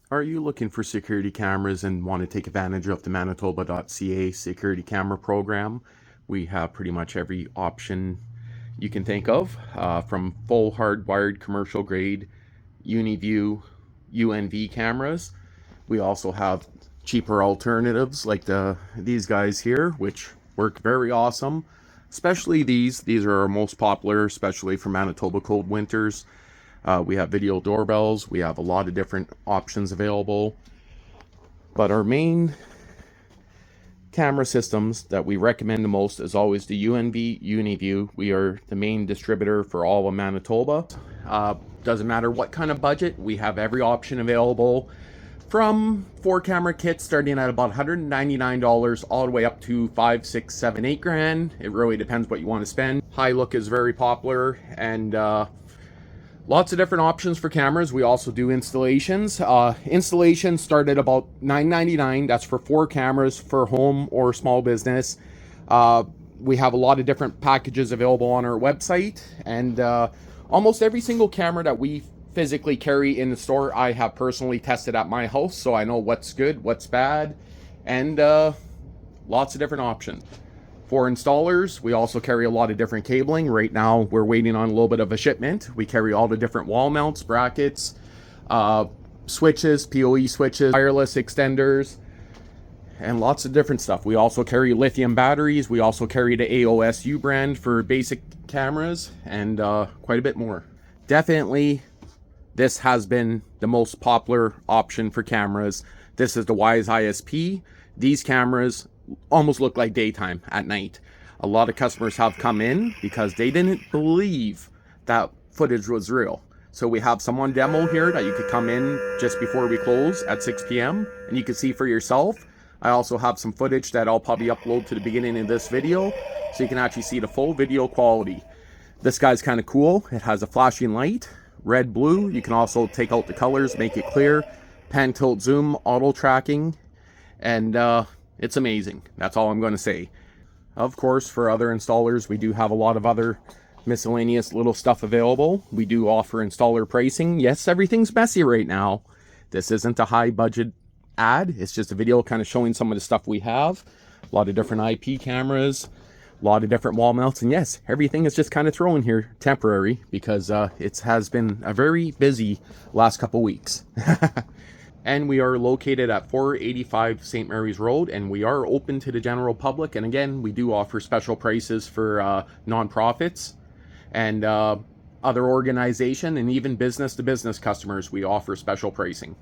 Are you looking for security cameras and want to take advantage of the Manitoba.ca security camera program? We have pretty much every option you can think of, from full hardwired commercial grade UniView UNV cameras. We also have cheaper alternatives like these guys here, which work very awesome. Especially these. These are our most popular, especially for Manitoba cold winters. We have video doorbells. We have a lot of different options available. But our main camera systems that we recommend the most is always the UNV UniView. We are the main distributor for all of Manitoba. Doesn't matter what kind of budget, we have every option available, from 4 camera kits starting at about $199 all the way up to 5, 6, 7, 8 grand. It really depends what you want to spend. High look is very popular, and lots of different options for cameras. We also do installations. Installations start at about $9.99. That's for 4 cameras for home or small business. We have a lot of different packages available on our website, and almost every single camera that we physically carry in the store, I have personally tested at my house, so I know what's good, what's bad, and lots of different options. For installers, we also carry a lot of different cabling. Right now, we're waiting on a little bit of a shipment. We carry all the different wall mounts, brackets, switches, PoE switches, wireless extenders, and lots of different stuff. We also carry lithium batteries. We also carry the AOSU brand for basic cameras, and quite a bit more. Definitely, this has been the most popular option for cameras. This is the Wyze ISP. These cameras almost look like daytime at night. A lot of customers have come in because they didn't believe that footage was real. So we have some on demo here that you could come in just before we close at 6 p.m. and you can see for yourself. I also have some footage that I'll probably upload to the beginning of this video so you can actually see the full video quality. This guy's kind of cool. It has a flashing light, red, blue. You can also take out the colors, make it clear, pan, tilt, zoom, auto tracking, and it's amazing. That's all I'm going to say. Of course, for other installers, we do have a lot of other miscellaneous little stuff available. We do offer installer pricing. Yes, everything's messy right now. This isn't a high budget ad. It's just a video kind of showing some of the stuff we have. A lot of different IP cameras, a lot of different wall mounts, and yes, everything is just kind of thrown here temporary because it has been a very busy last couple weeks. And we are located at 485 St. Mary's Road, and we are open to the general public. And again, we do offer special prices for nonprofits and other organization, and even business to business customers. We offer special pricing.